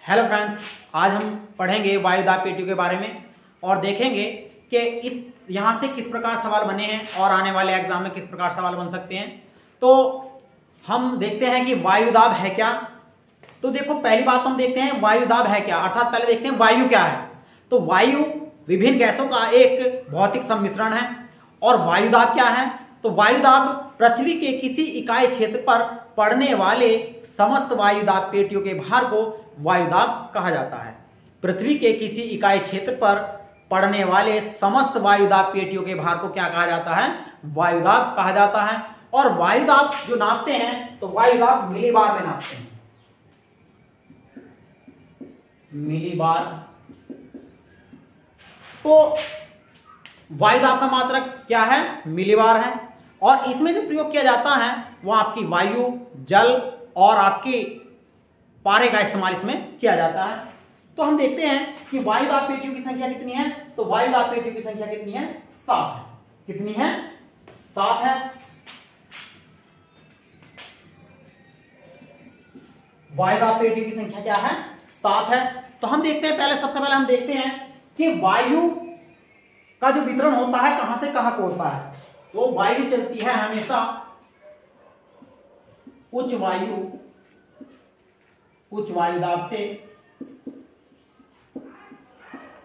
Hello friends, आज हम पढ़ेंगे वायुदाब पेटियों के बारे में और देखेंगे कि इस यहाँ से किस प्रकार सवाल बने हैं और आने वाले एग्जाम में किस प्रकार सवाल बन सकते हैं। तो हम देखते हैं कि वायुदाब है क्या। तो देखो, पहली बात हम देखते हैं वायुदाब है क्या, अर्थात पहले देखते हैं वायु क्या है। तो वायु विभिन्न गैसों का एक भौतिक सम्मिश्रण है। और वायुदाब क्या है? तो वायुदाब पृथ्वी के किसी इकाई क्षेत्र पर पड़ने वाले समस्त वायुदाब पेटियों के भार को वायुदाब कहा जाता है। पृथ्वी के किसी इकाई क्षेत्र पर पड़ने वाले समस्त वायुदाब पेटियों के भार को क्या कहा जाता है? वायुदाब कहा जाता है। और वायुदाब जो नापते हैं तो वायुदाब मिलीबार में नापते हैं। मिलीबार। तो वायुदाब का मात्रक क्या है? मिलीबार है। और इसमें जो प्रयोग किया जाता है वो आपकी वायु, जल और आपकी पारे का इस्तेमाल इसमें किया जाता है। तो हम देखते हैं कि वायुदाब पेटियों की संख्या कितनी है। तो वायुदाब पेटियों की संख्या कितनी है? 7 है। कितनी है? 7 है। वायुदाब पेटियों की संख्या क्या है? 7 है। तो हम देखते हैं, सबसे पहले हम देखते हैं कि वायु का जो वितरण होता है कहां से कहां को होता है। तो वायु चलती है हमेशा उच्च वायुदाब से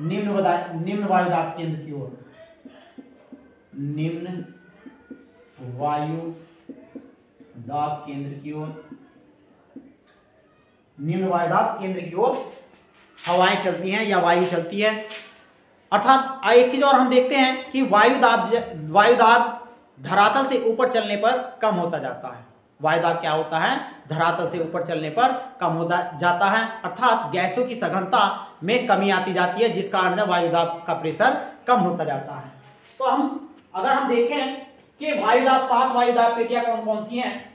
निम्न वायुदाब केंद्र की ओर। निम्न वायुदाब केंद्र की ओर। निम्न वायुदाब केंद्र की ओर हवाएं चलती हैं या वायु चलती है। अर्थात एक चीज और हम देखते हैं कि वायुदाब धरातल से ऊपर चलने पर कम होता जाता है। वायुदाब क्या होता है? धरातल से ऊपर चलने पर कम होता जाता है। अर्थात गैसों की सघनता में कमी आती जाती है, जिस कारण वायुदाब का प्रेशर कम होता जाता है। तो अगर हम देखें कि वायुदाब 7 वायुदाब पेटियां कौन कौन सी हैं,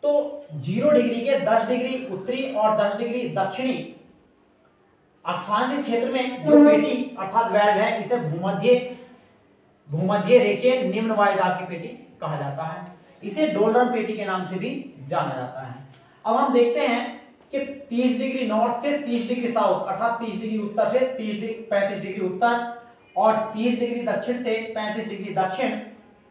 तो 0 डिग्री के 10 डिग्री उत्तरी और 10 डिग्री दक्षिणी अक्षांशीय क्षेत्र में जो पेटी अर्थात वैल्व है, इसे भूमध्य रेखीय निम्न वायुदाब की पेटी कहा जाता है। इसे डोलरम पेटी के नाम से भी जाना जाता है। अब हम देखते हैं कि 30 डिग्री नॉर्थ से 30 डिग्री साउथ, अर्थात 30 डिग्री उत्तर से 35 डिग्री उत्तर और 30 डिग्री दक्षिण से 35 डिग्री दक्षिण,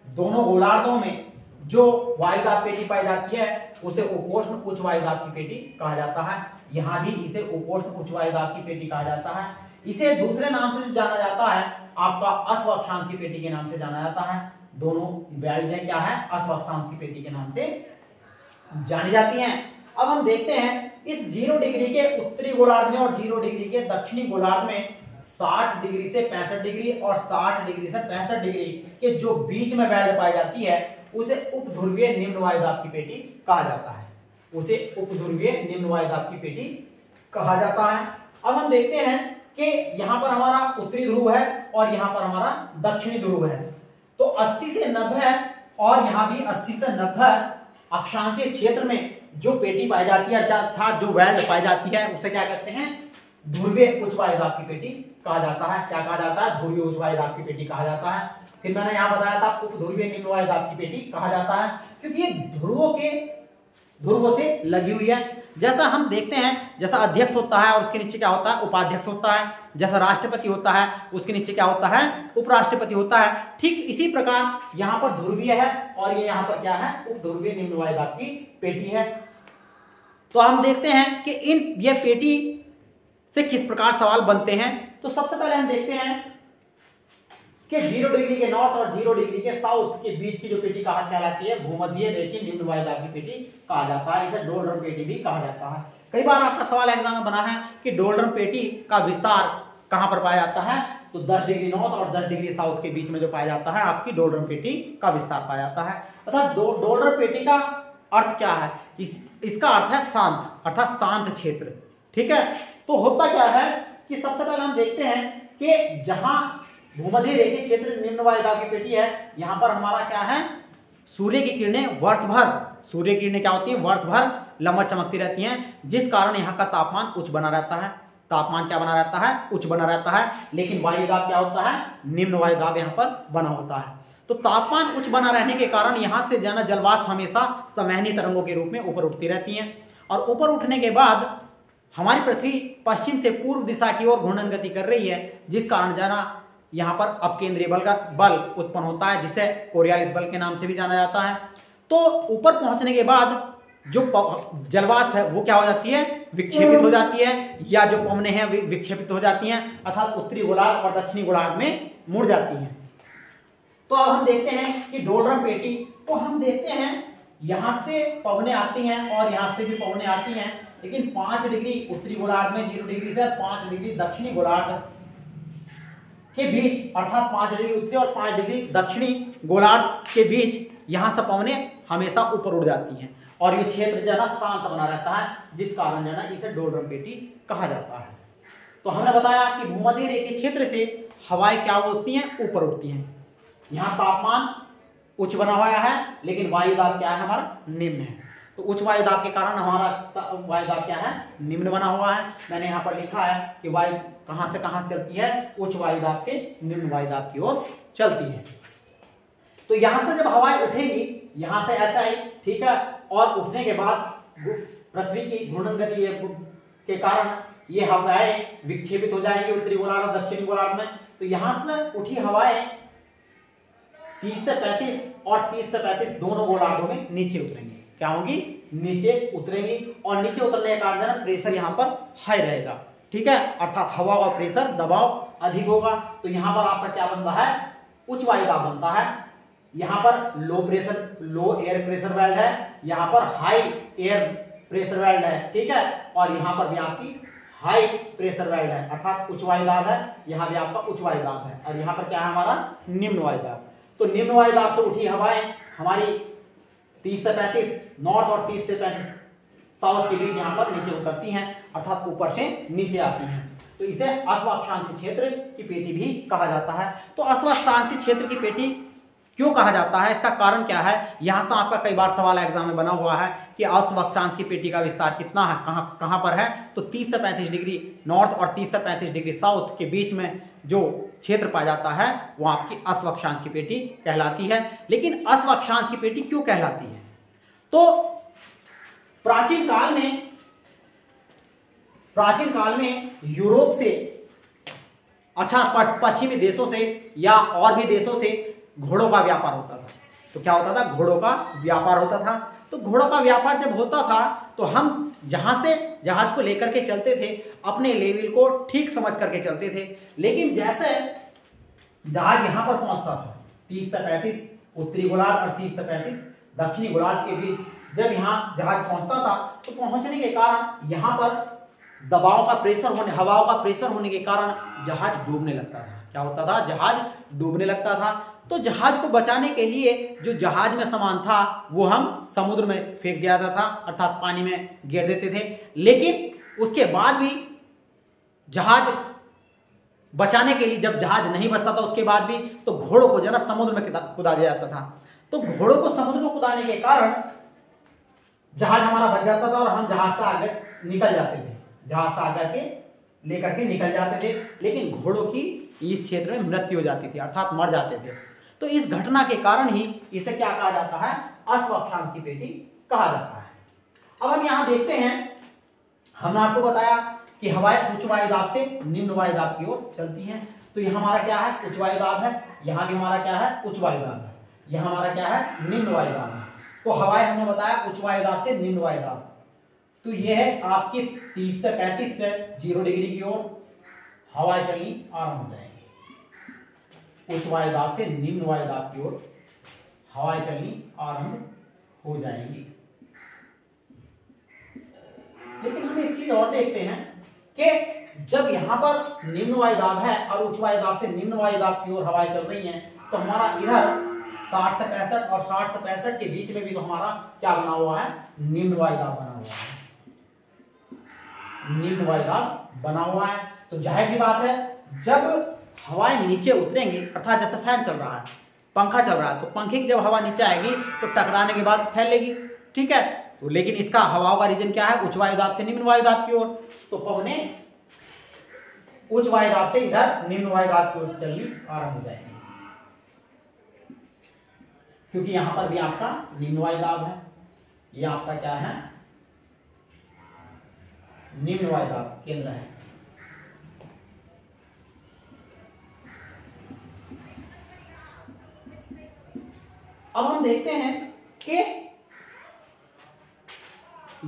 दोनों गोलार्धों में जो वायुदाब पेटी पाई जाती है उसे उपोष्ण उच्च वायुदाब की पेटी कहा जाता है। यहां भी इसे उपोष्ण उच्च वायुदाब की पेटी कहा जाता है। इसे दूसरे नाम से जाना जाता है आपका अश्व-अक्षांश की पेटी के नाम से जाना जाता है। दोनों वैल्व क्या है? अश्व-अक्षांश की पेटी के नाम से जानी जाती हैं। अब हम देखते हैं इस 0 डिग्री के उत्तरी गोलार्ध में और 0 डिग्री के दक्षिणी गोलार्ध में 60 डिग्री से 65 डिग्री और 60 डिग्री से 65 डिग्री के जो बीच में वैल्व पाई जाती है उसे उपध्रुवीय निम्न वायुदाब की पेटी कहा जाता है। उसे उपध्रुवीय निम्न वायुदाब की पेटी कहा जाता है। अब हम देखते हैं कि यहां पर हमारा उत्तरी ध्रुव है और यहां पर हमारा दक्षिणी ध्रुव है। तो 80 से 90 और यहां भी 80 से 90 अक्षांशीय क्षेत्र में जो पेटी पाई जाती है अर्थात जो वैल्व पाई जाती है उसे क्या कहते हैं? ध्रुवीय उच्च वायुदाब की पेटी कहा जाता है। क्या कहा जाता है? ध्रुवीय उच्च वायुदाब की पेटी कहा जाता है। फिर मैंने यहां बताया था उपध्रुवीय निम्न वायुदाब की पेटी कहा जाता है, क्योंकि ये ध्रुवों से लगी हुई है। जैसा हम देखते हैं, जैसा अध्यक्ष होता है और उसके नीचे क्या होता है? उपाध्यक्ष होता है। जैसा राष्ट्रपति होता है उसके नीचे क्या होता है? उपराष्ट्रपति होता है। ठीक इसी प्रकार यहां पर ध्रुवीय है और ये यहां पर क्या है? उपध्रुवीय निम्न वायुदाब की पेटी है। तो हम देखते हैं कि ये पेटी से किस प्रकार सवाल बनते हैं। तो सबसे पहले हम देखते हैं कि 0 डिग्री के नॉर्थ और 0 डिग्री के साउथ के बीच की जो पेटी कहा कहलाती है भूमध्य रेखीय निम्न वायुदाब की पेटी कहा जाता है। इसे डोलरम पेटी भी कहा जाता है। कई बार आपका सवाल एग्जाम में बना है कि डोलरम पेटी का विस्तार कहां पर पाया जाता है। तो 10 डिग्री नॉर्थ और 10 डिग्री साउथ के बीच में जो पाया जाता है आपकी डोलरम पेटी का विस्तार पाया जाता है। अर्थात डोलरम पेटी का अर्थ क्या है? इसका अर्थ है शांत, अर्थात शांत क्षेत्र। ठीक है। तो होता क्या है कि सबसे पहले हम देखते हैं कि जहां भूमध्य रेखीय क्षेत्र निम्न वायुदाब की पेटी है, यहां पर हमारा क्या है? सूर्य की किरणें वर्ष भर, सूर्य की किरणें क्या होती है? वर्ष भर लंबा चमकती रहती हैं, जिस कारण यहाँ का तापमान उच्च बना रहता है। तापमान क्या बना रहता है? उच्च बना रहता है। लेकिन वायुदाब क्या होता है? निम्न वायुदाब यहाँ पर बना होता है। तो तापमान उच्च बना रहने के कारण यहाँ से जलवाष्प हमेशा संवहनी तरंगों के रूप में ऊपर उठती रहती हैं और ऊपर उठने के बाद हमारी पृथ्वी पश्चिम से पूर्व दिशा की ओर घूर्णन गति कर रही है, जिस कारण जाना यहाँ पर अपकेंद्रीय बल का बल उत्पन्न होता है, जिसे कोरियालिस बल के नाम से भी जाना जाता है। तो ऊपर पहुंचने के बाद जो जलवाष्प है वो क्या हो जाती है, विक्षेपित हो जाती है, या जो पवनें हैं विक्षेपित हो जाती हैं, अर्थात उत्तरी गोलार्ध और दक्षिणी गोलार्ध में मुड़ जाती हैं। तो अब हम देखते हैं कि डोलड्रम पेटी को हम देखते हैं यहां से पवनें आती हैं और यहां से भी पवनें आती हैं, लेकिन 5 डिग्री उत्तरी गोलार्ध में 0 डिग्री से 5 डिग्री दक्षिणी गोलार्ध के बीच, अर्थात 5 डिग्री उत्तरी और 5 डिग्री दक्षिणी गोलार्ध के बीच यहां से पवनें हमेशा ऊपर उड़ जाती हैं और ये क्षेत्र जो है ना शांत बना रहता है, जिस कारण जो है ना इसे डोलड्रम पेटी कहा जाता है। तो हमने बताया कि भूमध्य रेखीय क्षेत्र से हवाएं क्या होती हैं, ऊपर उठती हैं। यहाँ तापमान उच्च बना हुआ है, लेकिन वायु दाब क्या है, हमारा निम्न है। तो उच्च वायु दाब के कारण हमारा वायु दाब क्या है, निम्न बना हुआ है। मैंने यहाँ पर लिखा है कि वायु कहाँ से कहाँ चलती है, उच्च वायु दाब से निम्न वायु दाब की ओर चलती है। तो यहाँ से जब हवाएं उठेंगी, यहाँ से ऐसा ही, ठीक है, और उठने के बाद पृथ्वी की घूर्णन गति के कारण ये हवाएं विक्षेपित हो जाएंगी उत्तरी गोलार्ध और दक्षिणी गोलार्ध में। तो यहाँ से उठी हवाएं 30 से 35 और 30 से 35 दोनों गोलार्धों में नीचे उतरेंगी। क्या होंगी, नीचे उतरेंगी, और नीचे उतरने के कारण प्रेशर यहाँ पर हाई रहेगा, ठीक है, अर्थात हवा का प्रेशर दबाव अधिक होगा। तो यहाँ पर आपका क्या बनता है, उच्च वायु दाब बनता है। यहाँ पर लो एयर प्रेशर वेल्ड है, यहाँ पर हाई एयर प्रेशर वेल्ड है, ठीक है, और यहाँ पर भी आपकी हाई प्रेशर वेल्ड है, अर्थात उच्च वायु दाब है। यहाँ भी आपका उच्च वायु दाब है, और यहाँ पर क्या है, हमारा निम्न वायु दाब। तो निम्न वायु दाब से उठी हवाएं हमारी 30 से 35 नॉर्थ और 30 से 35 साउथ के बीच यहाँ पर नीचे उतरती हैं, अर्थात ऊपर से नीचे आती हैं। तो इसे अस्वाक्षांशी क्षेत्र की पेटी भी कहा जाता है। तो अस्वाक्षांशी क्षेत्र की पेटी क्यों कहा जाता है, इसका कारण क्या है, यहां से आपका कई बार सवाल एग्जाम में बना हुआ है कि अस्वाक्षांश की पेटी का विस्तार कितना है, कहां पर है। तो 30 से 35 डिग्री नॉर्थ और 30 से 35 डिग्री साउथ के बीच में जो क्षेत्र पाया जाता है वो आपकी अस्वाक्षांश की पेटी कहलाती है। लेकिन अस्वाक्षांश की पेटी क्यों कहलाती है, तो प्राचीन काल में यूरोप से, अच्छा पश्चिमी देशों से या और भी देशों से घोड़ों का व्यापार होता था। तो क्या होता था, घोड़ों का व्यापार होता था। तो घोड़ों का व्यापार जब होता था तो हम जहां से जहाज को लेकर के चलते थे, अपने लेवल को ठीक समझ करके चलते थे। लेकिन जैसे जहाज यहां पर पहुंचता था 30 से 35 उत्तरी गोलार्ध और 30 से 35 दक्षिणी गोलार्ध के बीच, जब यहाँ जहाज पहुंचता था तो पहुंचने के कारण यहाँ पर दबाव का प्रेशर होने, हवाओं का प्रेशर होने के कारण जहाज डूबने लगता था। क्या होता था, जहाज डूबने लगता था। तो जहाज को बचाने के लिए जो जहाज में सामान था वो हम समुद्र में फेंक दिया जाता था, अर्थात पानी में गिर देते थे। लेकिन उसके बाद भी जहाज बचाने के लिए, जब जहाज नहीं बचता था उसके बाद भी, तो घोड़ों को जरा समुद्र में कुदा दिया जाता था। तो घोड़ों को समुद्र में कुदाने के कारण जहाज हमारा बच जाता था और हम जहाज से आगे निकल जाते थे, जहाज से आगे के लेकर के निकल जाते थे। लेकिन घोड़ों की इस क्षेत्र में मृत्यु हो जाती थी, अर्थात मर जाते थे। तो इस घटना के कारण ही इसे क्या कहा जाता है, अस्वाक्षांश की पेटी कहा जाता है। अब हम यहां देखते हैं, हमने आपको बताया कि हवाएं उच्च वायु दाब से निम्न वायु दाब की ओर चलती हैं। तो यह हमारा क्या है, उच्च वायु दाब है। यहां भी हमारा क्या है, उच्च वायु दाब है। यह हमारा क्या है, निम्न वायु दाब है। तो हवाएं हमने बताया उच्च वायु दाब से निम्न वायु दाब। तो यह है आपकी 30 से 35 से 0 डिग्री की ओर हवाएं चलनी आरंभ हो जाएगी। उच्च वायु दाब से निम्न वायु दाब की ओर हवाएं चलनी आरंभ हो जाएंगी। लेकिन हम एक चीज और देखते हैं कि जब यहां पर निम्न वायु दाब है और उच्च वायु दाब से निम्न वायु दाब की ओर हवाएं चल रही हैं, तो हमारा इधर 60 से 65 और 60 से 65 के बीच में भी तो हमारा क्या बना हुआ है, निम्न वायु दाब बना हुआ है। निम्न वायु दाब बना हुआ है। तो जाहिर सी बात है, जब हवाएं नीचे उतरेंगी, अर्थात जैसे फैन चल रहा है, पंखा चल रहा है, तो पंखे की जब हवा नीचे आएगी तो टकराने के बाद फैलेगी, ठीक है। तो लेकिन इसका हवाओं का रीजन क्या है, उच्च वायु दाब से निम्न वायु दाब की ओर। तो पवनें उच्च वायु दाब से इधर निम्न वायु दाब की ओर चलनी आरंभ हो जाएगी, क्योंकि यहां पर भी आपका निम्न वायु दाब है। ये आपका क्या है, निम्न वायुदाब केंद्र है। अब हम देखते हैं कि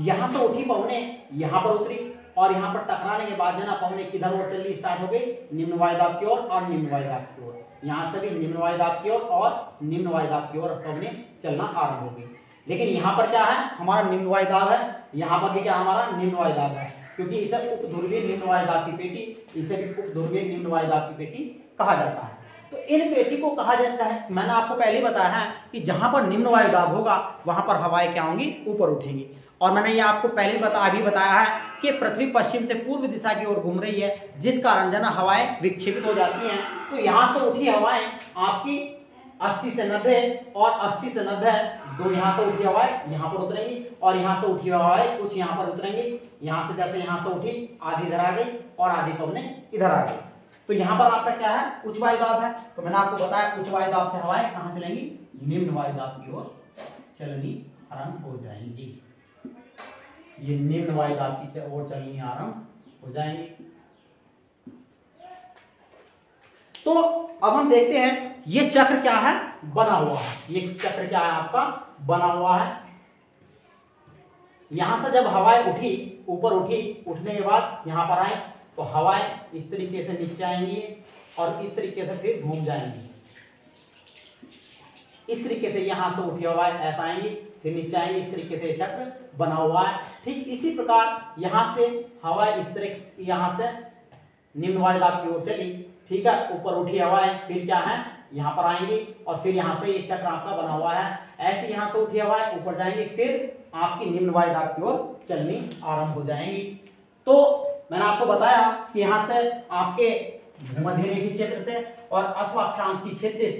यहां से उठी पवनें यहां पर उतरी और यहां पर टकराने के बाद जना पवनें किधर और चलनी स्टार्ट हो गई, निम्न वायुदाब की ओर और निम्न वायुदाब की ओर। यहां से भी निम्न वायुदाब की ओर और निम्न वायुदाब की ओर पवनें चलना आरंभ हो गई। लेकिन यहां पर क्या है, हमारा निम्न वायुदाब है, यहां पर भी क्या हमारा निम्न वायुदाब है, क्योंकि इसे उपध्रुवीय निम्न वायुदाब की पेटी, इसे भी उपध्रुवीय निम्न वायुदाब की पेटी कहा जाता है। तो इन पेटी को कहा जाता है, मैंने आपको पहले ही बताया है कि जहां पर निम्न वायुदाब होगा वहां पर हवाएं क्या होंगी, ऊपर उठेंगी। और मैंने ये आपको पहले अभी बताया है कि पृथ्वी पश्चिम से पूर्व दिशा की ओर घूम रही है, जिस कारण जना हवाएं विक्षेपित हो जाती हैं। तो यहां से उठी हवाएं आपकी 80 से 90 और 80 से 90 दो यहां से उठी हवाएं यहां पर उतरेंगी और यहां से उठी हवाएं कुछ यहां पर उतरेंगी। यहां से जैसे यहां से उठी आधी इधर आ गई और आधी पवनें इधर आ गई। तो यहां पर आपका क्या है, उच्च वायुदाब है। तो मैंने आपको बताया उच्च वायुदाब से हवाएं कहां चलेंगी, निम्न वायुदाब की ओर चलनी आरंभ हो जाएंगी। ये निम्न वायुदाब की ओर चलनी आरंभ हो जाएंगी। तो अब हम देखते हैं ये चक्र क्या है, बना हुआ है। ये चक्र क्या है आपका, बना हुआ है। यहां से जब हवाएं उठी, ऊपर उठी, उठने के बाद यहां पर आए तो हवाएं इस तरीके से नीचे आएंगी और इस तरीके से फिर घूम जाएंगी। इस तरीके से यहां से उठी हवाएं ऐसा आएंगी फिर नीचे आएंगी, इस तरीके से चक्र बना हुआ है। ठीक इसी प्रकार यहां से हवाएं इस तरह यहां से निम्न वायुदाब की ओर चली, ठीक है, ऊपर उठी हवाएं फिर क्या है यहां पर आएंगी और फिर यहां से ये चक्र आपका बना हुआ है। ऐसे यहां से उठी हवाएं ऊपर जाएंगी फिर आपकी निम्न वायुदाब की ओर चलनी आरंभ हो जाएंगी। तो मैंने आपको बताया कि यहां से आपके भूमध्यरेखीय क्षेत्र से और अश्वाक्षांश की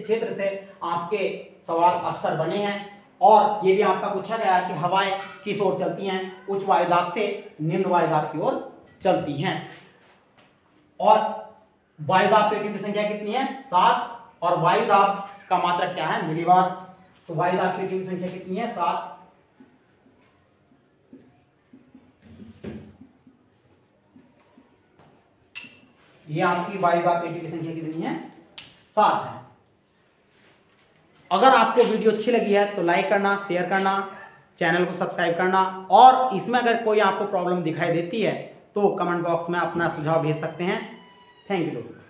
क्षेत्र से आपके सवाल अक्सर बने हैं और ये भी आपका पूछा गया कि हवाएं किस ओर चलती हैं, उच्च वायुदाब से निम्न वायुदाब की ओर चलती हैं। और वायुदाब पेटियों की संख्या कितनी है, 7 और वायुदाब का मात्रक क्या है, मिलीबार। तो वायुदाब पेटियों की संख्या कितनी है, 7। ये आपकी वायुदाब पेटी की संख्या कितनी है, 7 है। अगर आपको वीडियो अच्छी लगी है तो लाइक करना, शेयर करना, चैनल को सब्सक्राइब करना और इसमें अगर कोई आपको प्रॉब्लम दिखाई देती है तो कमेंट बॉक्स में अपना सुझाव भेज सकते हैं। थैंक यू दोस्तों।